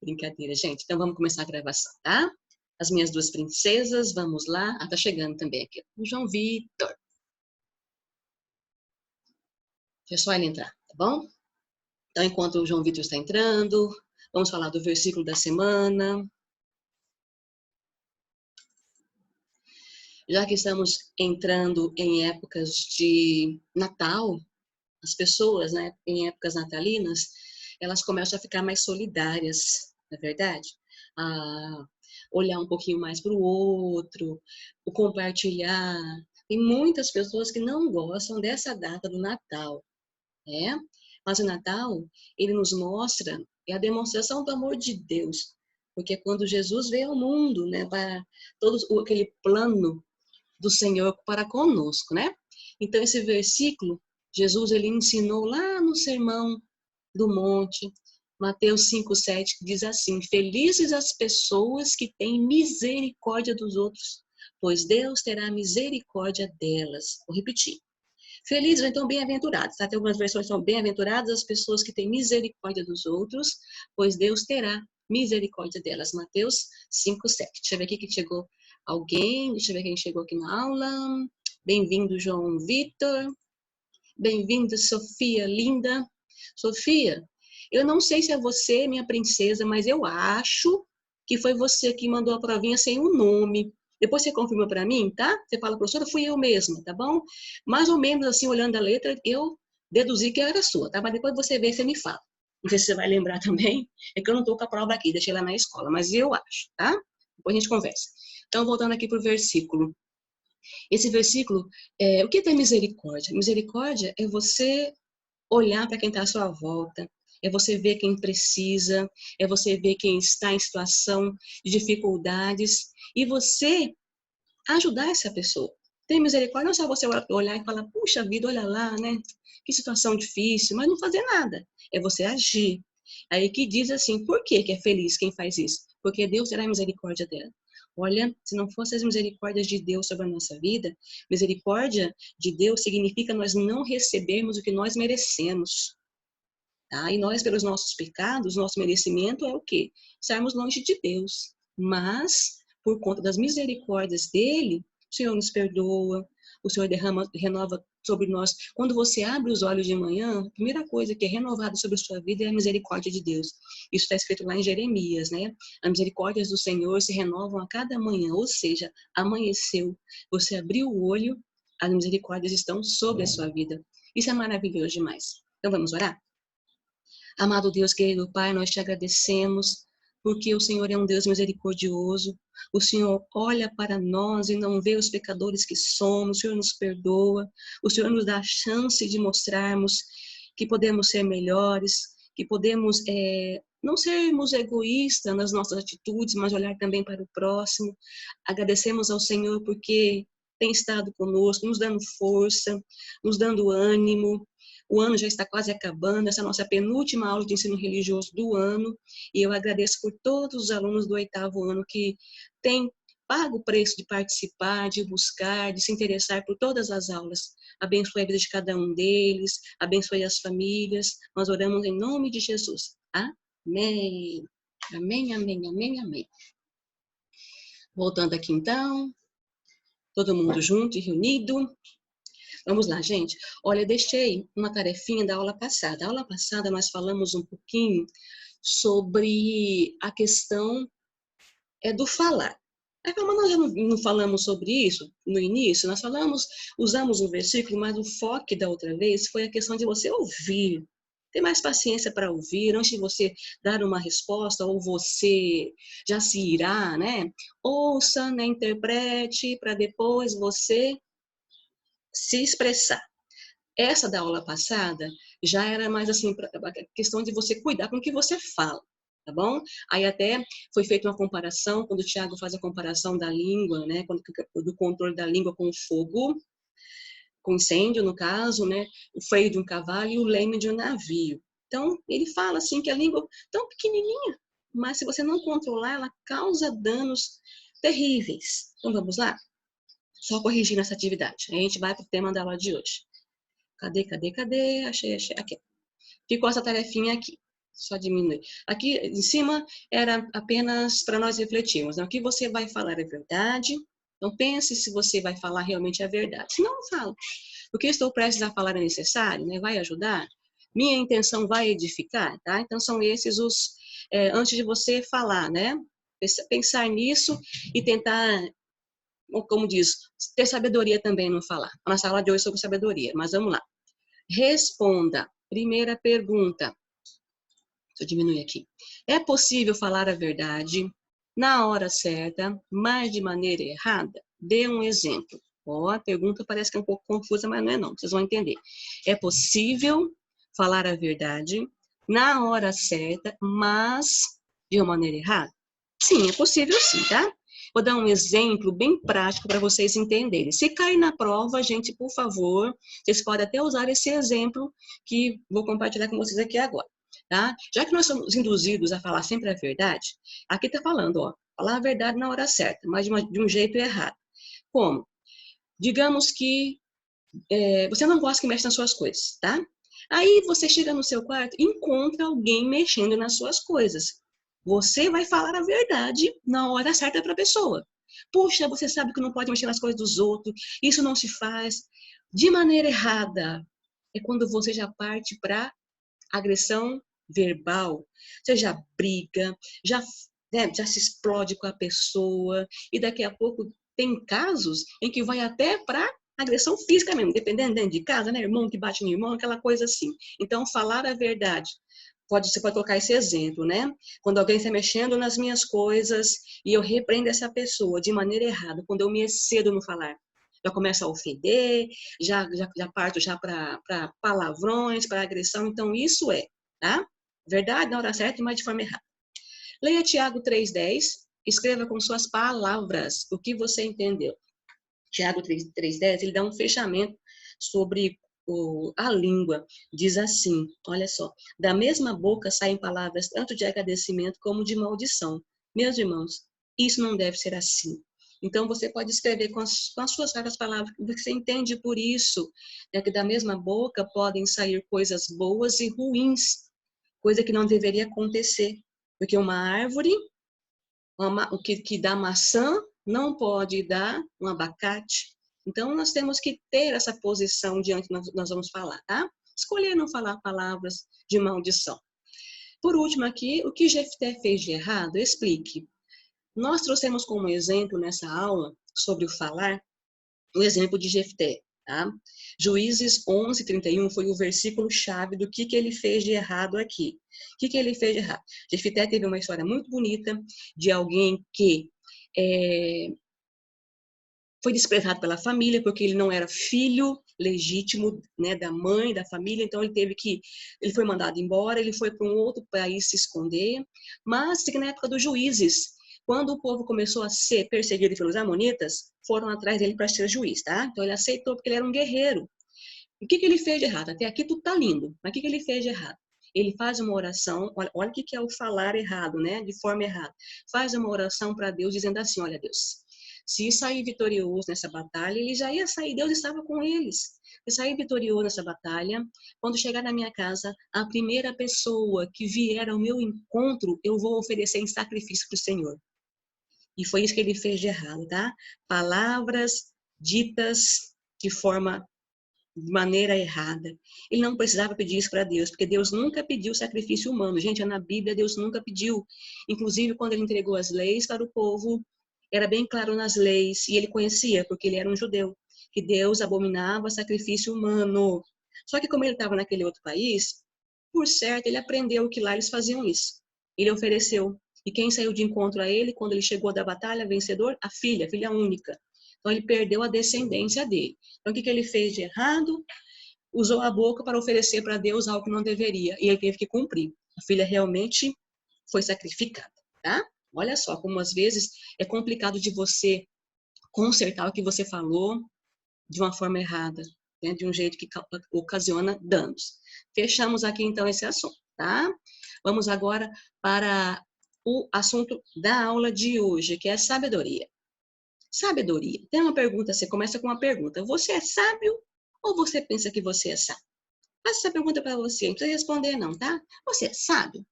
Brincadeira, gente. Então vamos começar a gravação, tá? As minhas duas princesas, vamos lá. Ah, tá chegando também aqui. O João Vitor. Deixa só ele entrar, tá bom? Então, enquanto o João Vitor está entrando, vamos falar do versículo da semana. Já que estamos entrando em épocas de Natal, as pessoas, né, em épocas natalinas, elas começam a ficar mais solidárias, não é verdade? A olhar um pouquinho mais para o outro, o compartilhar. Tem muitas pessoas que não gostam dessa data do Natal, né? Mas o Natal, ele nos mostra, é a demonstração do amor de Deus, porque quando Jesus veio ao mundo, né, para todo aquele plano do Senhor para conosco, né? Então esse versículo, Jesus ele ensinou lá no Sermão do Monte, Mateus 5:7, que diz assim: Felizes as pessoas que têm misericórdia dos outros, pois Deus terá misericórdia delas. Vou repetir. Felizes, ou então bem-aventurados, tá? Tem algumas versões que são bem-aventuradas as pessoas que têm misericórdia dos outros, pois Deus terá misericórdia delas. Mateus 5:7. Deixa eu ver aqui que chegou alguém, deixa eu ver quem chegou aqui na aula. Bem-vindo, João Vitor. Bem-vindo, Sofia linda. Sofia, eu não sei se é você, minha princesa, mas eu acho que foi você que mandou a provinha sem o nome. Depois você confirma para mim, tá? Você fala, professora, fui eu mesma, tá bom? Mais ou menos assim, olhando a letra, eu deduzi que era sua, tá? Mas depois você vê e você me fala. Não sei se você vai lembrar também. É que eu não estou com a prova aqui, deixei lá na escola, mas eu acho, tá? Depois a gente conversa. Então, voltando aqui para o versículo. Esse versículo, o que é misericórdia? Misericórdia é você olhar para quem está à sua volta, é você ver quem precisa, é você ver quem está em situação de dificuldades e você ajudar essa pessoa. Ter misericórdia não é só você olhar e falar, puxa vida, olha lá, né? Que situação difícil, mas não fazer nada. É você agir. Aí que diz assim, por que é feliz quem faz isso? Porque Deus terá misericórdia dela. Olha, se não fossem as misericórdias de Deus sobre a nossa vida, misericórdia de Deus significa nós não recebermos o que nós merecemos. Tá? E nós, pelos nossos pecados, nosso merecimento é o quê? Estarmos longe de Deus. Mas, por conta das misericórdias dele, o Senhor nos perdoa, o Senhor renova sobre nós. Quando você abre os olhos de manhã, a primeira coisa que é renovada sobre a sua vida é a misericórdia de Deus. Isso está escrito lá em Jeremias, né? As misericórdias do Senhor se renovam a cada manhã, ou seja, amanheceu, você abriu o olho, as misericórdias estão sobre a sua vida. Isso é maravilhoso demais. Então vamos orar? Amado Deus, querido Pai, nós te agradecemos porque o Senhor é um Deus misericordioso. O Senhor olha para nós e não vê os pecadores que somos. O Senhor nos perdoa. O Senhor nos dá a chance de mostrarmos que podemos ser melhores, que podemos não sermos egoístas nas nossas atitudes, mas olhar também para o próximo. Agradecemos ao Senhor porque tem estado conosco, nos dando força, nos dando ânimo. O ano já está quase acabando, essa é a nossa penúltima aula de ensino religioso do ano, e eu agradeço por todos os alunos do 8º ano que têm pago o preço de participar, de buscar, de se interessar por todas as aulas. Abençoe a vida de cada um deles, abençoe as famílias. Nós oramos em nome de Jesus. Amém. Amém, amém, amém, amém. Voltando aqui então, todo mundo junto e reunido. Vamos lá, gente. Olha, eu deixei uma tarefinha da aula passada. A aula passada nós falamos um pouquinho sobre a questão do falar. Mas como nós já não falamos sobre isso no início, nós usamos o versículo, mas o foco da outra vez foi a questão de você ouvir. Ter mais paciência para ouvir, antes de você dar uma resposta, ou você já se irá, né? Ouça, né? Interprete, para depois você se expressar. Essa da aula passada já era mais assim, a questão de você cuidar com o que você fala, tá bom? Aí até foi feita uma comparação, quando o Tiago faz a comparação da língua, né, do controle da língua com o fogo, com incêndio no caso, né, o freio de um cavalo e o leme de um navio. Então, ele fala assim que a língua é tão pequenininha, mas se você não controlar, ela causa danos terríveis. Então, vamos lá? Só corrigindo essa atividade. A gente vai para o tema da aula de hoje. Cadê? Achei. Aqui. Ficou essa tarefinha aqui. Só diminuir. Aqui em cima era apenas para nós refletirmos, né? O que você vai falar é verdade. Então pense se você vai falar realmente a verdade. Se não, não fala. O que eu estou prestes a falar é necessário, né? Vai ajudar? Minha intenção vai edificar, tá? Então são esses os antes de você falar, né? Pensar nisso e tentar, como diz, ter sabedoria também no falar. A nossa aula de hoje é sobre sabedoria, mas vamos lá. Responda. Primeira pergunta. Deixa eu diminuir aqui. É possível falar a verdade na hora certa, mas de maneira errada? Dê um exemplo. Ó, a pergunta parece que é um pouco confusa, mas não é não. Vocês vão entender. É possível falar a verdade na hora certa, mas de uma maneira errada? Sim, é possível sim, tá? Vou dar um exemplo bem prático para vocês entenderem. Se cair na prova, gente, por favor, vocês podem até usar esse exemplo que vou compartilhar com vocês aqui agora. Tá? Já que nós somos induzidos a falar sempre a verdade, aqui está falando, ó, falar a verdade na hora certa, mas de um jeito errado. Como? Digamos que você não gosta que mexa nas suas coisas, tá? Aí você chega no seu quarto e encontra alguém mexendo nas suas coisas. Você vai falar a verdade na hora certa para a pessoa. Puxa, você sabe que não pode mexer nas coisas dos outros, isso não se faz. De maneira errada, é quando você já parte para agressão verbal, você já briga, já se explode com a pessoa, e daqui a pouco tem casos em que vai até para agressão física mesmo, dependendo dentro de casa, né? Irmão que bate no irmão, aquela coisa assim. Então, falar a verdade. Você pode colocar esse exemplo, né? Quando alguém está mexendo nas minhas coisas e eu repreendo essa pessoa de maneira errada, quando eu me excedo no falar, já começa a ofender, já parto já para palavrões, para agressão. Então, isso tá? Verdade na hora certa, mas de forma errada. Leia Tiago 3,10, escreva com suas palavras o que você entendeu. Tiago 3,10, ele dá um fechamento sobre a língua. Diz assim, olha só, da mesma boca saem palavras tanto de agradecimento como de maldição. Meus irmãos, isso não deve ser assim. Então, você pode escrever com as suas várias palavras, você entende por isso, né, que da mesma boca podem sair coisas boas e ruins, coisa que não deveria acontecer. Porque uma árvore, o que dá maçã, não pode dar um abacate. Então, nós temos que ter essa posição diante que nós vamos falar, tá? Escolher não falar palavras de maldição. Por último aqui, o que Jefté fez de errado? Explique. Nós trouxemos como exemplo nessa aula sobre o falar, o exemplo de Jefté, tá? Juízes 11:31 foi o versículo chave do que ele fez de errado aqui. O que ele fez de errado? Jefté teve uma história muito bonita de alguém que foi desprezado pela família porque ele não era filho legítimo, né, da mãe, da família, então ele foi mandado embora, ele foi para um outro país se esconder, mas na época dos juízes, quando o povo começou a ser perseguido pelos amonitas, foram atrás dele para ser juiz, tá? Então ele aceitou porque ele era um guerreiro. E o que ele fez de errado? Até aqui tudo tá lindo, mas o que ele fez de errado? Ele faz uma oração, olha o que é o falar errado, né? De forma errada. Faz uma oração para Deus dizendo assim, olha Deus, se sair vitorioso nessa batalha, ele já ia sair, Deus estava com eles. Se sair vitorioso nessa batalha, quando chegar na minha casa, a primeira pessoa que vier ao meu encontro, eu vou oferecer em sacrifício para o Senhor. E foi isso que ele fez de errado, tá? Palavras ditas de maneira errada. Ele não precisava pedir isso para Deus, porque Deus nunca pediu sacrifício humano. Gente, na Bíblia Deus nunca pediu. Inclusive, quando ele entregou as leis para o povo, era bem claro nas leis, e ele conhecia, porque ele era um judeu, que Deus abominava sacrifício humano. Só que como ele estava naquele outro país, por certo, ele aprendeu que lá eles faziam isso. Ele ofereceu. E quem saiu de encontro a ele, quando ele chegou da batalha, vencedor? A filha única. Então, ele perdeu a descendência dele. Então, o que ele fez de errado? Usou a boca para oferecer para Deus algo que não deveria. E ele teve que cumprir. A filha realmente foi sacrificada, tá? Olha só como às vezes é complicado de você consertar o que você falou de uma forma errada, né? De um jeito que ocasiona danos. Fechamos aqui então esse assunto, tá? Vamos agora para o assunto da aula de hoje, que é sabedoria. Sabedoria. Tem uma pergunta, você começa com uma pergunta. Você é sábio ou você pensa que você é sábio? Faço essa pergunta para você, não precisa responder não, tá? Você é sábio?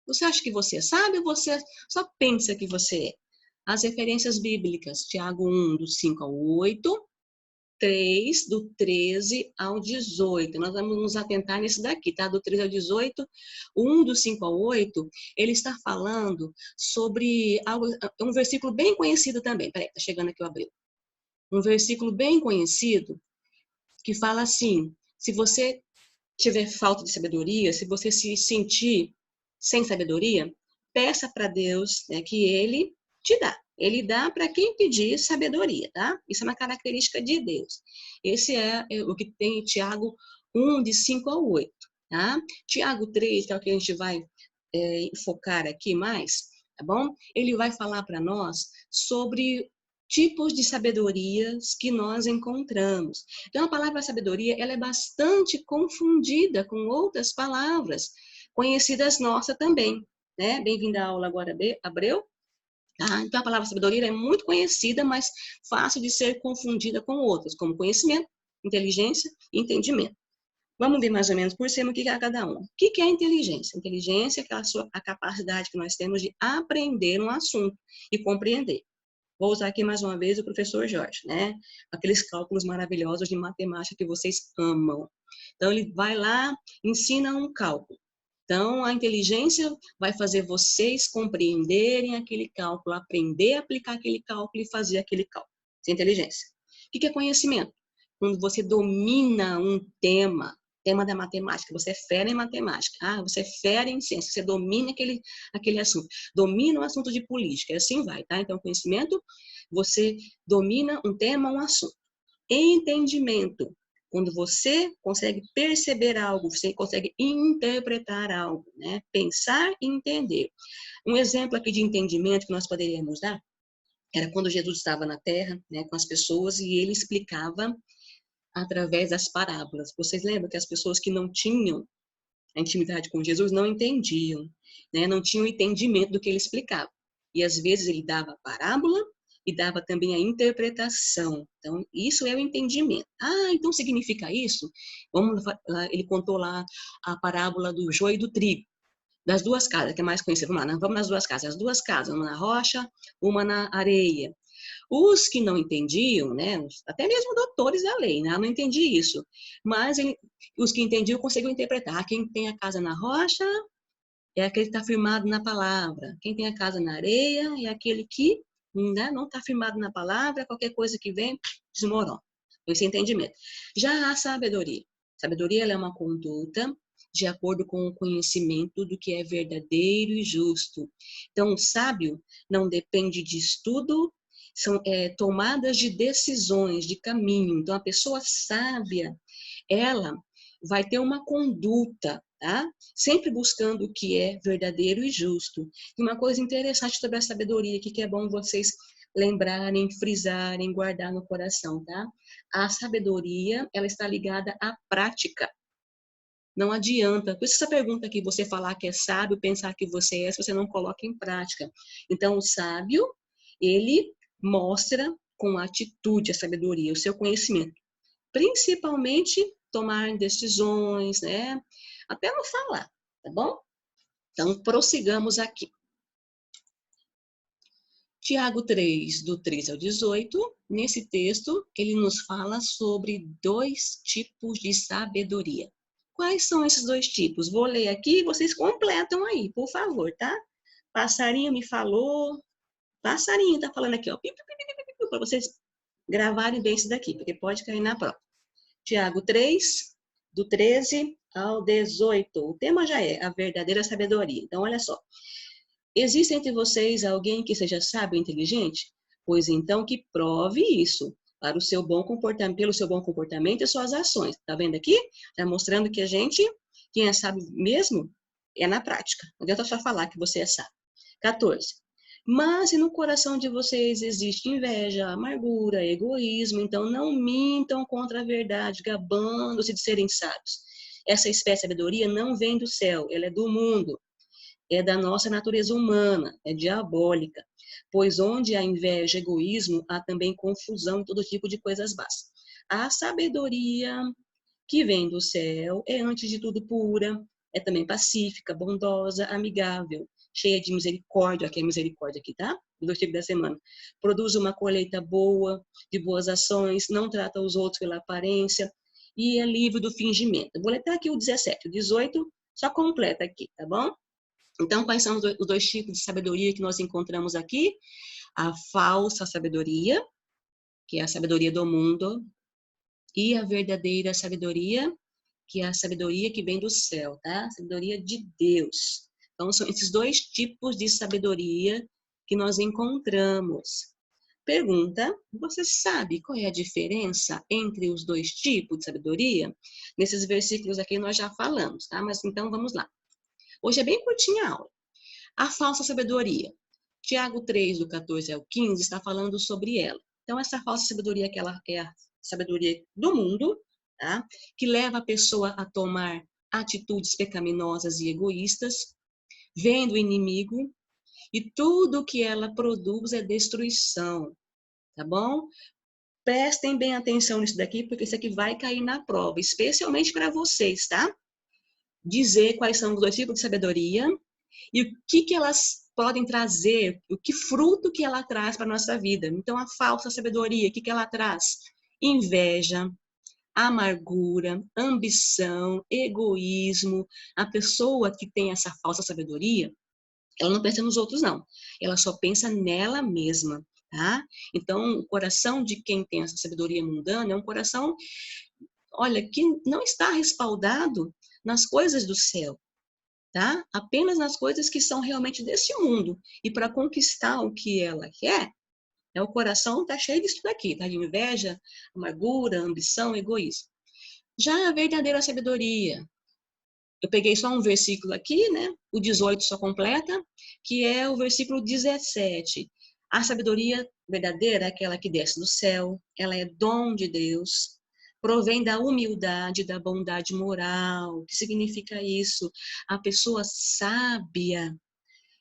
Você acha que você é sábio ou você só pensa que você é? As referências bíblicas, Tiago 1, do 5 ao 8, 3, do 13 ao 18. Nós vamos nos atentar nesse daqui, tá? Do 13 ao 18, 1 do 5 ao 8, ele está falando sobre algo, um versículo bem conhecido também. Peraí, tá chegando aqui o Abreu. Um versículo bem conhecido que fala assim: se você tiver falta de sabedoria, se você se sentir sem sabedoria, peça para Deus, né, que Ele te dá. Ele dá para quem pedir sabedoria, tá? Isso é uma característica de Deus. Esse é o que tem em Tiago 1, de 5 ao 8, tá? Tiago 3, que é o que a gente vai focar aqui mais, tá bom? Ele vai falar para nós sobre tipos de sabedorias que nós encontramos. Então, a palavra sabedoria, ela é bastante confundida com outras palavras conhecidas nossas também, né? Bem-vinda à aula agora, Abreu. Ah, então, a palavra sabedoria é muito conhecida, mas fácil de ser confundida com outras, como conhecimento, inteligência e entendimento. Vamos ver mais ou menos por cima o que é cada um. O que é inteligência? Inteligência é a capacidade que nós temos de aprender um assunto e compreender. Vou usar aqui mais uma vez o professor Jorge, né? Aqueles cálculos maravilhosos de matemática que vocês amam. Então, ele vai lá, ensina um cálculo. Então, a inteligência vai fazer vocês compreenderem aquele cálculo, aprender a aplicar aquele cálculo e fazer aquele cálculo. Isso é inteligência. O que é conhecimento? Quando você domina um tema da matemática, você é fera em matemática, você é fera em ciência, você domina aquele assunto, domina o assunto de política, e assim vai, tá? Então, conhecimento, você domina um tema, um assunto. Entendimento, quando você consegue perceber algo, você consegue interpretar algo, né? Pensar e entender. Um exemplo aqui de entendimento que nós poderíamos dar era quando Jesus estava na Terra, né, com as pessoas, e ele explicava através das parábolas. Vocês lembram que as pessoas que não tinham a intimidade com Jesus não entendiam, né? Não tinham entendimento do que ele explicava. E às vezes ele dava a parábola e dava também a interpretação. Então, isso é o entendimento. Então significa isso? Vamos lá, ele contou lá a parábola do joio e do trigo, das duas casas, que é mais conhecida. Vamos lá, vamos nas duas casas. As duas casas, uma na rocha, uma na areia. Os que não entendiam, né, até mesmo doutores da lei, né, não entendiam isso, mas os que entendiam conseguiam interpretar. Quem tem a casa na rocha é aquele que está firmado na palavra. Quem tem a casa na areia é aquele que, né, não está firmado na palavra, qualquer coisa que vem, desmorona. Esse é entendimento. Já a sabedoria. Sabedoria ela é uma conduta de acordo com o conhecimento do que é verdadeiro e justo. Então, o sábio não depende de estudo, são tomadas de decisões, de caminho. Então, a pessoa sábia, ela vai ter uma conduta, tá? Sempre buscando o que é verdadeiro e justo. E uma coisa interessante sobre a sabedoria, que é bom vocês lembrarem, frisarem, guardar no coração, tá? A sabedoria, ela está ligada à prática. Não adianta. Por isso essa pergunta aqui, você falar que é sábio, pensar que você é, se você não coloca em prática. Então, o sábio, ele mostra com atitude a sabedoria, o seu conhecimento. Principalmente tomar decisões, né? Até não falar, tá bom? Então, prossigamos aqui. Tiago 3, do 13 ao 18, nesse texto, ele nos fala sobre 2 tipos de sabedoria. Quais são esses 2 tipos? Vou ler aqui e vocês completam aí, por favor, tá? Passarinho me falou. Passarinho tá falando aqui, ó. Para vocês gravarem bem isso daqui, porque pode cair na prova. Tiago 3, do 13 ao 18. O tema já é a verdadeira sabedoria. Então, olha só. Existe entre vocês alguém que seja sábio e inteligente? Pois então que prove isso para o seu bom comportamento, pelo seu bom comportamento e suas ações. Tá vendo aqui? Tá mostrando que quem é sábio mesmo, é na prática. Não adianta só falar que você é sábio. 14. Mas se no coração de vocês existe inveja, amargura, egoísmo, então não mintam contra a verdade, gabando-se de serem sábios. Essa espécie de sabedoria não vem do céu, ela é do mundo. É da nossa natureza humana, é diabólica, pois onde há inveja, egoísmo, há também confusão e todo tipo de coisas más. A sabedoria que vem do céu, é antes de tudo pura, é também pacífica, bondosa, amigável, cheia de misericórdia, aqui é misericórdia aqui, tá? Do versículo da semana. Produz uma colheita boa, de boas ações, não trata os outros pela aparência e é livre do fingimento. Eu vou ler até aqui o 17, o 18, só completa aqui, tá bom? Então, quais são os dois tipos de sabedoria que nós encontramos aqui? A falsa sabedoria, que é a sabedoria do mundo, e a verdadeira sabedoria, que é a sabedoria que vem do céu, tá? A sabedoria de Deus. Então, são esses dois tipos de sabedoria que nós encontramos. Pergunta, você sabe qual é a diferença entre os dois tipos de sabedoria? Nesses versículos aqui nós já falamos, tá? Mas então vamos lá. Hoje é bem curtinha a aula. A falsa sabedoria. Tiago 3, do 14 ao 15, está falando sobre ela. Então, essa falsa sabedoria, que ela é a sabedoria do mundo, tá? Que leva a pessoa a tomar atitudes pecaminosas e egoístas, vendo o inimigo, e tudo que ela produz é destruição, tá bom? Prestem bem atenção nisso daqui, porque isso aqui vai cair na prova, especialmente para vocês, tá? Dizer quais são os dois tipos de sabedoria e o que elas podem trazer, o que fruto que ela traz para a nossa vida. Então, a falsa sabedoria, o que ela traz? Inveja, amargura, ambição, egoísmo. A pessoa que tem essa falsa sabedoria, ela não pensa nos outros, não. Ela só pensa nela mesma, tá? Então, o coração de quem tem essa sabedoria mundana é um coração, olha, que não está respaldado nas coisas do céu, tá? Apenas nas coisas que são realmente desse mundo. E para conquistar o que ela quer, o coração está cheio disso daqui, tá? De inveja, amargura, ambição, egoísmo. Já a verdadeira sabedoria, eu peguei só um versículo aqui, né? O 18 só completa, que é o versículo 17. A sabedoria verdadeira é aquela que desce do céu, ela é dom de Deus, provém da humildade, da bondade moral. O que significa isso? A pessoa sábia,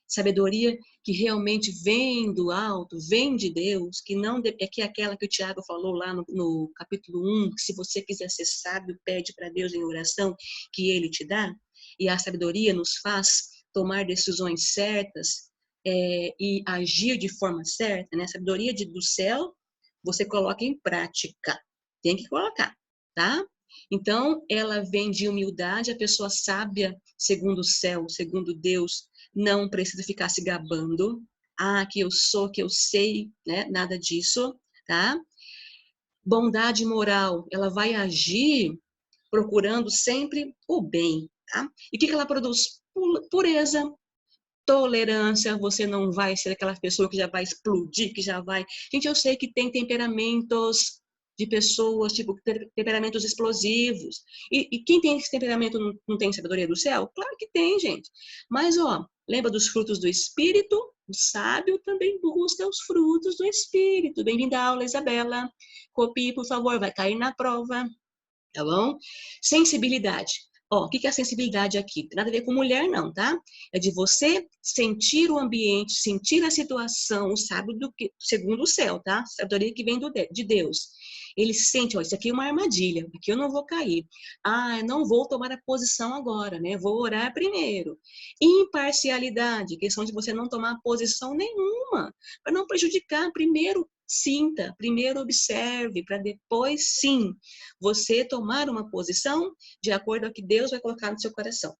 sabedoria que realmente vem do alto, vem de Deus, que não é que aquela que o Tiago falou lá no capítulo 1, que se você quiser ser sábio, pede para Deus em oração, que Ele te dá. E a sabedoria nos faz tomar decisões certas e agir de forma certa, né? A sabedoria do céu, você coloca em prática. Tem que colocar, tá? Então, ela vem de humildade, a pessoa sábia, segundo o céu, segundo Deus, não precisa ficar se gabando. Ah, que eu sou, que eu sei, né? Nada disso, tá? Bondade moral, ela vai agir procurando sempre o bem, tá? E o que ela produz? Pureza, tolerância, você não vai ser aquela pessoa que já vai explodir, que já vai... Gente, eu sei que tem temperamentos de pessoas, tipo, temperamentos explosivos. E quem tem esse temperamento não tem sabedoria do céu? Claro que tem, gente. Mas, ó, lembra dos frutos do Espírito? O sábio também busca os frutos do Espírito. Bem-vinda à aula, Isabela. Copie, por favor, vai cair na prova. Tá bom? Sensibilidade. Ó, o que é a sensibilidade aqui? Tem nada a ver com mulher, não, tá? É de você sentir o ambiente, sentir a situação, sabe, do que, segundo o céu, tá? Sabedoria que vem de Deus. Ele sente, ó, isso aqui é uma armadilha, aqui eu não vou cair. Ah, não vou tomar a posição agora, né? Vou orar primeiro. Imparcialidade, questão de você não tomar posição nenhuma, para não prejudicar. Primeiro sinta, primeiro observe, para depois, sim, você tomar uma posição de acordo com o que Deus vai colocar no seu coração.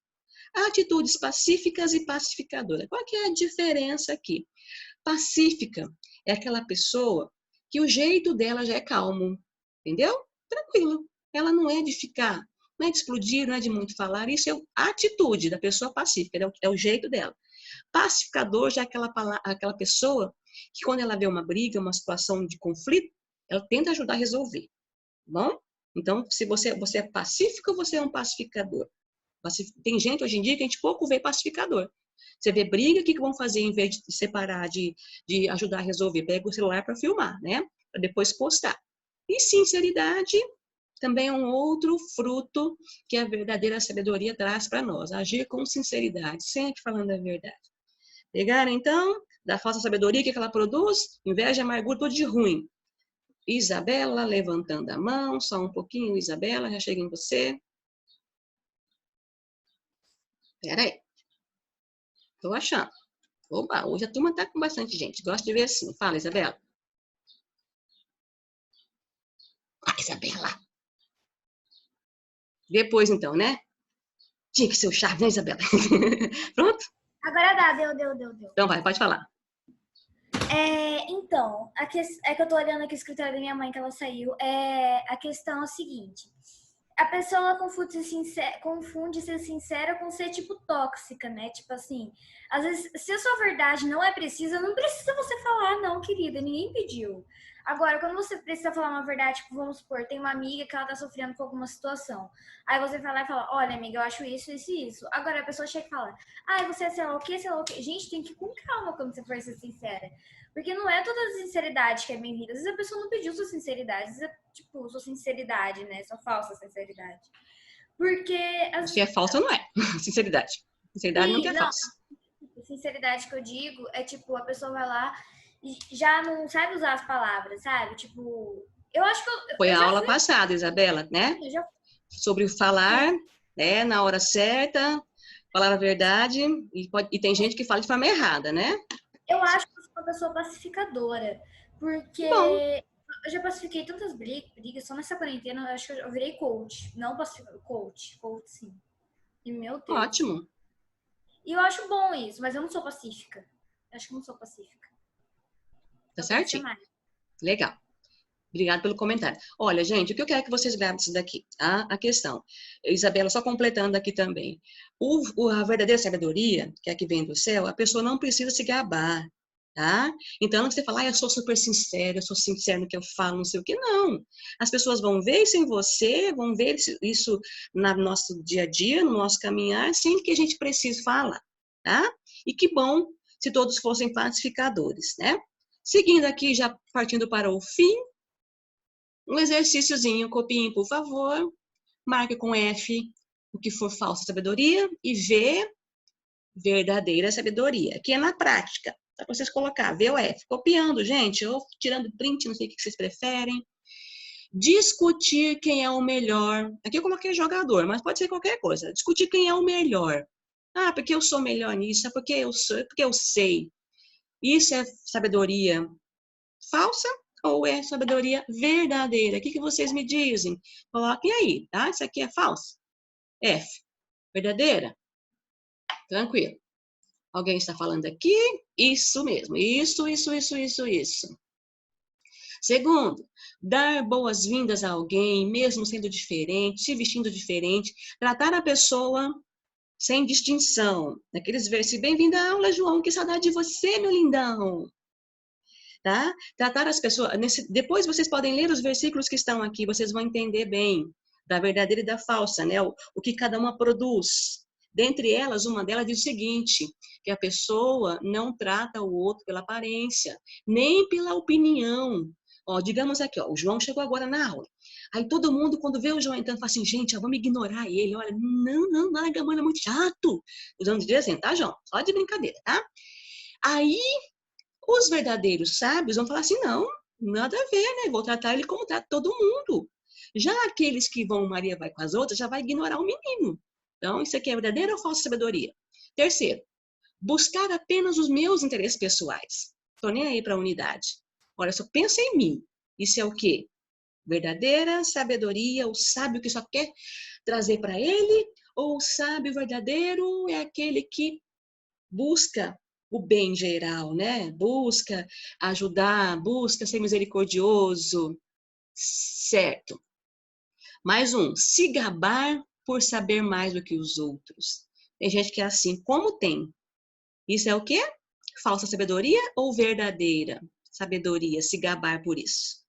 Atitudes pacíficas e pacificadoras. Qual que é a diferença aqui? Pacífica é aquela pessoa que o jeito dela já é calmo, entendeu? Tranquilo. Ela não é de ficar, não é de explodir, não é de muito falar. Isso é a atitude da pessoa pacífica, é o jeito dela. Pacificador já é aquela pessoa que quando ela vê uma briga, uma situação de conflito, ela tenta ajudar a resolver, tá bom? Então, se você é pacífico, você é um pacificador. Tem gente hoje em dia que a gente pouco vê pacificador. Você vê briga, o que vão fazer em vez de separar, de ajudar a resolver? Pega o celular para filmar, né? Para depois postar. E sinceridade também é um outro fruto que a verdadeira sabedoria traz para nós. Agir com sinceridade, sempre falando a verdade. Pegaram, então, da falsa sabedoria, o que ela produz? Inveja, amargura, tudo de ruim. Isabela, levantando a mão, só um pouquinho, Isabela, já chega em você. Espera aí, tô achando. Opa, hoje a turma tá com bastante gente, gosto de ver assim. Fala, Isabela. Ah, Isabela. Depois, então, né? Tinha que ser o charme, né, Isabela? Pronto? Agora dá, deu. Então vai, pode falar. Então, é que eu tô olhando aqui o escritório da minha mãe, que ela saiu. A questão é o seguinte: a pessoa confunde ser sincera com ser, tipo, tóxica, né? Tipo assim, às vezes, se a sua verdade não é precisa, não precisa você falar, não, querida, ninguém pediu. Agora, quando você precisa falar uma verdade, tipo, vamos supor, tem uma amiga que ela tá sofrendo com alguma situação. Aí você vai lá e fala, olha, amiga, eu acho isso, isso e isso. Agora a pessoa chega e fala, você é sei lá o quê, sei lá o quê. Gente, tem que ir com calma quando você for ser sincera. Porque não é toda a sinceridade que é bem-vinda. Às vezes a pessoa não pediu sua sinceridade. Às vezes é, tipo, sua sinceridade, né? Sua falsa sinceridade. Porque Se é falsa, não é. Sinceridade. Sinceridade não sim, é não, falsa. a sinceridade que eu digo é tipo, a pessoa vai lá e já não sabe usar as palavras, sabe? Tipo, eu acho que Foi eu a já aula fui, passada, Isabela, né? eu já Sobre o falar, né? Na hora certa, falar a verdade. E tem gente que fala de forma errada, né? eu acho que eu sou uma pessoa pacificadora, porque Que bom, eu já pacifiquei tantas brigas, só nessa quarentena eu acho que eu virei coach, não pacificador, coach sim. E meu Deus. ótimo. E eu acho bom isso, mas eu não sou pacífica. Eu acho que eu não sou pacífica. Tá Eu tenho que ser certinho? mais. Legal. Obrigada pelo comentário. Olha, gente, o que eu quero que vocês gravem disso daqui, tá? A questão. Isabela, só completando aqui também. A verdadeira sabedoria, que é a que vem do céu, a pessoa não precisa se gabar, tá? Então, não você falar, eu sou super sincero, eu sou sincero no que eu falo, não sei o que, não. As pessoas vão ver isso em você, vão ver isso no nosso dia a dia, no nosso caminhar, sem que a gente precise falar, tá? E que bom se todos fossem pacificadores, né? Seguindo aqui, já partindo para o fim, um exercíciozinho, copiem, por favor. Marque com F o que for falsa sabedoria e V, verdadeira sabedoria. Aqui é na prática. Dá para vocês colocar V ou F. Copiando, gente, ou tirando print, não sei o que vocês preferem. Discutir quem é o melhor. Aqui eu coloquei jogador, mas pode ser qualquer coisa. Discutir quem é o melhor. Ah, porque eu sou melhor nisso, é porque eu sou, é porque eu sei. Isso é sabedoria falsa ou é sabedoria verdadeira? O que vocês me dizem? Coloquem aí, tá? Isso aqui é falso. F. Verdadeira? Tranquilo. Alguém está falando aqui? Isso mesmo. Isso. Segundo, dar boas-vindas a alguém, mesmo sendo diferente, se vestindo diferente, tratar a pessoa sem distinção. Naqueles versos, bem-vindo à aula, João, que saudade de você, meu lindão. Tá? Tratar as pessoas, depois vocês podem ler os versículos que estão aqui, vocês vão entender bem da verdadeira e da falsa, né? O que cada uma produz. Dentre elas, uma delas diz o seguinte, que a pessoa não trata o outro pela aparência, nem pela opinião. Ó, digamos aqui, ó, o João chegou agora na aula. Aí todo mundo, quando vê o João entrando, fala assim, gente, ó, vamos ignorar ele. Olha, não, larga a mão, ele é muito chato. Usando de exemplo, tá, João? Só de brincadeira, tá? Aí os verdadeiros sábios vão falar assim, não, nada a ver, né? Vou tratar ele como trata todo mundo. Já aqueles que vão, Maria vai com as outras, já vai ignorar o menino. Então, isso aqui é verdadeira ou falsa sabedoria? Terceiro, buscar apenas os meus interesses pessoais. Estou nem aí para a unidade. Olha, só pensa em mim. Isso é o quê? Verdadeira sabedoria, o sábio que só quer trazer para ele, ou o sábio verdadeiro é aquele que busca o bem geral, né? Busca ajudar, busca ser misericordioso, certo? Mais um, se gabar por saber mais do que os outros. Tem gente que é assim, como tem? Isso é o quê? Falsa sabedoria ou verdadeira sabedoria? Se gabar por isso.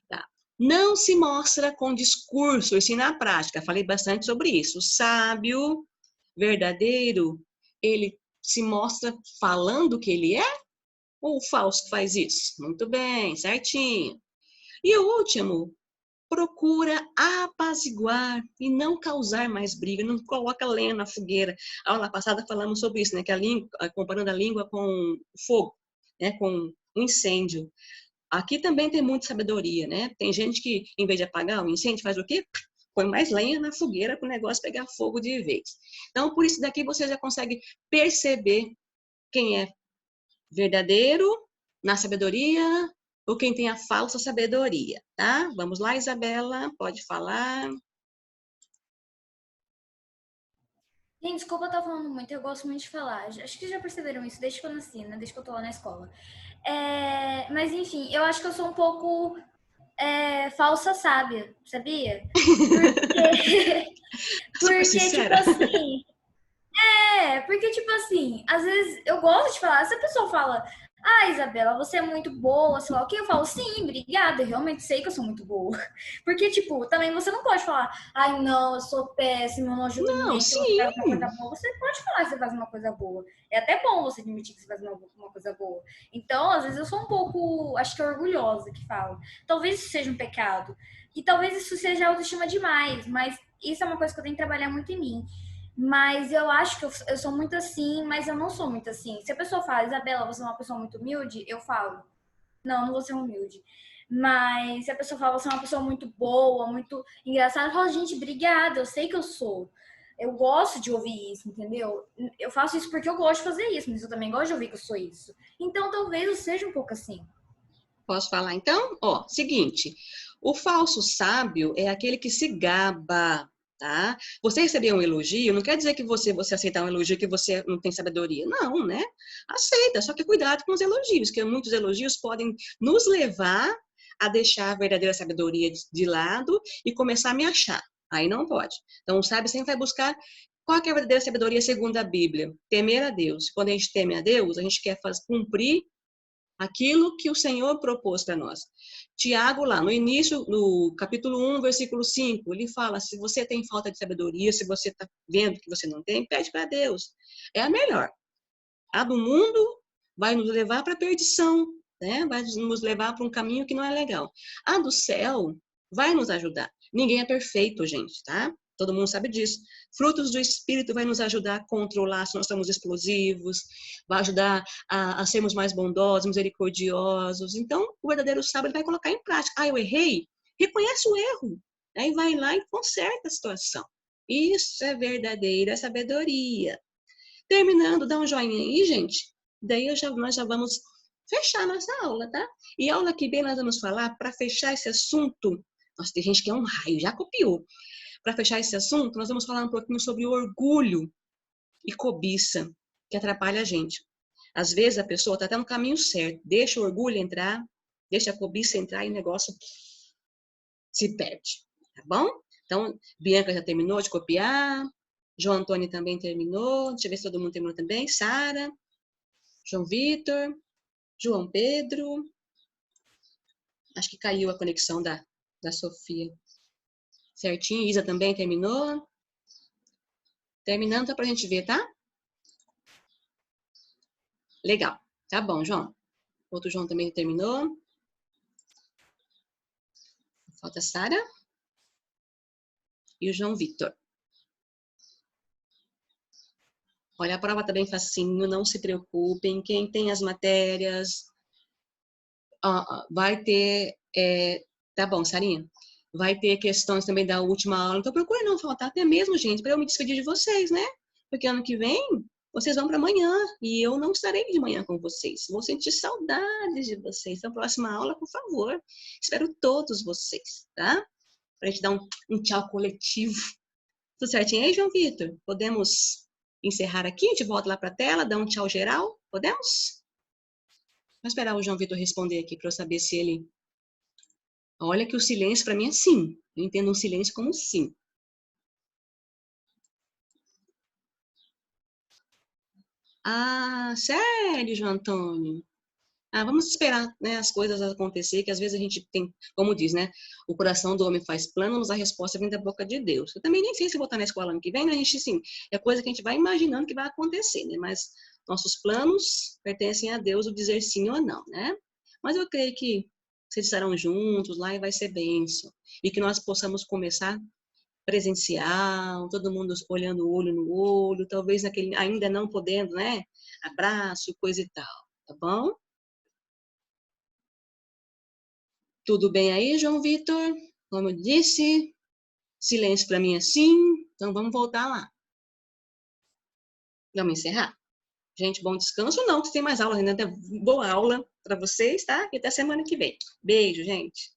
Tá. Não se mostra com discurso, e sim na prática. Falei bastante sobre isso. O sábio, verdadeiro, ele se mostra falando que ele é, ou o falso que faz isso? Muito bem, certinho. E o último, procura apaziguar e não causar mais briga, não coloca lenha na fogueira. A aula passada falamos sobre isso, né? Que a língua, comparando a língua com fogo, né? Com um incêndio. Aqui também tem muita sabedoria, né? Tem gente que, em vez de apagar o incêndio, faz o quê? Põe mais lenha na fogueira para o negócio pegar fogo de vez. Então, por isso daqui você já consegue perceber quem é verdadeiro na sabedoria ou quem tem a falsa sabedoria, tá? Vamos lá, Isabela, pode falar. Gente, desculpa eu estar falando muito, eu gosto muito de falar. Acho que já perceberam isso desde que eu nasci, né? Desde que eu tô lá na escola. Mas enfim, eu acho que eu sou um pouco falsa sábia, sabia? Porque, Super porque tipo sincera. assim, porque, tipo assim, às vezes eu gosto de falar, se a pessoa fala, ah, Isabela, você é muito boa, sei lá o que, eu falo, sim, obrigada, eu realmente sei que eu sou muito boa. Porque, tipo, também você não pode falar, ai, não, eu sou péssima, eu não ajudo Não, ninguém, se você sim, faz uma coisa boa, você pode falar que você faz uma coisa boa. É até bom você admitir que você faz uma coisa boa. Então, às vezes eu sou um pouco, acho que orgulhosa que falo. Talvez isso seja um pecado. E talvez isso seja autoestima demais, mas isso é uma coisa que eu tenho que trabalhar muito em mim. Mas eu acho que eu sou muito assim, mas eu não sou muito assim. Se a pessoa fala, Isabela, você é uma pessoa muito humilde, eu falo, não, não vou ser humilde. Mas se a pessoa fala, você é uma pessoa muito boa, muito engraçada, eu falo, gente, obrigada, eu sei que eu sou. Eu gosto de ouvir isso, entendeu? Eu faço isso porque eu gosto de fazer isso, mas eu também gosto de ouvir que eu sou isso. Então talvez eu seja um pouco assim. posso falar então? Ó, seguinte, o falso sábio é aquele que se gaba, tá? Você receber um elogio, não quer dizer que você aceitar um elogio que você não tem sabedoria. Não, né? Aceita, só que cuidado com os elogios, que muitos elogios podem nos levar a deixar a verdadeira sabedoria de lado e começar a me achar. Aí não pode. Então, o sábio sempre vai buscar qual que é a verdadeira sabedoria segundo a Bíblia? Temer a Deus. Quando a gente teme a Deus, a gente quer cumprir aquilo que o Senhor propôs para nós. Tiago, lá no início, no capítulo 1, versículo 5, ele fala, se você tem falta de sabedoria, se você está vendo que você não tem, pede para Deus. É a melhor. A do mundo vai nos levar para a perdição, né? Vai nos levar para um caminho que não é legal. A do céu vai nos ajudar. Ninguém é perfeito, gente, tá? Todo mundo sabe disso. Frutos do Espírito vai nos ajudar a controlar se nós somos explosivos, vai ajudar a sermos mais bondosos, misericordiosos. Então, o verdadeiro sábio vai colocar em prática. Ah, eu errei? Reconhece o erro. Aí vai lá e conserta a situação. Isso é verdadeira sabedoria. Terminando, dá um joinha aí, gente. Daí nós já vamos fechar nossa aula, tá? E a aula que vem nós vamos falar, para fechar esse assunto, nossa, tem gente que é um raio, já copiou. Para fechar esse assunto, nós vamos falar um pouquinho sobre o orgulho e cobiça que atrapalha a gente. Às vezes a pessoa está até no caminho certo, deixa o orgulho entrar, deixa a cobiça entrar e o negócio se perde, tá bom? Então, Bianca já terminou de copiar, João Antônio também terminou, deixa eu ver se todo mundo terminou também, Sara, João Vitor, João Pedro, acho que caiu a conexão da Sofia. Certinho, Isa também terminou. Terminando, tá pra gente ver, tá? Legal. Tá bom, João. Outro João também terminou. Falta a Sara e o João Vitor. Olha, a prova tá bem facinho, não se preocupem. Quem tem as matérias, vai ter... tá bom, Sarinha? Vai ter questões também da última aula. Então, procure não faltar até mesmo, gente, para eu me despedir de vocês, né? Porque ano que vem, vocês vão para amanhã e eu não estarei de manhã com vocês. Vou sentir saudades de vocês. Então, próxima aula, por favor. Espero todos vocês, tá? Para a gente dar um tchau coletivo. Tudo certinho aí, João Vitor? Podemos encerrar aqui? A gente volta lá para a tela, dar um tchau geral? Podemos? Vou esperar o João Vitor responder aqui para eu saber se ele... Olha que o silêncio para mim é sim. Eu entendo um silêncio como sim. Ah, sério, João Antônio? Ah, vamos esperar, né, as coisas acontecer, que às vezes a gente tem, como diz, né, o coração do homem faz planos, a resposta vem da boca de Deus. Eu também nem sei se vou estar na escola ano que vem, né, a gente, sim, é coisa que a gente vai imaginando que vai acontecer, né, mas nossos planos pertencem a Deus, o dizer sim ou não, né? Mas eu creio que vocês estarão juntos lá e vai ser bênção. E que nós possamos começar presencial, todo mundo olhando o olho no olho, talvez naquele, ainda não podendo, né? Abraço, coisa e tal, tá bom? Tudo bem aí, João Vitor? Como eu disse, silêncio para mim assim, então vamos voltar lá. Vamos encerrar? Gente, bom descanso não, que tem mais aula ainda. Boa aula para vocês, tá? E até semana que vem. Beijo, gente.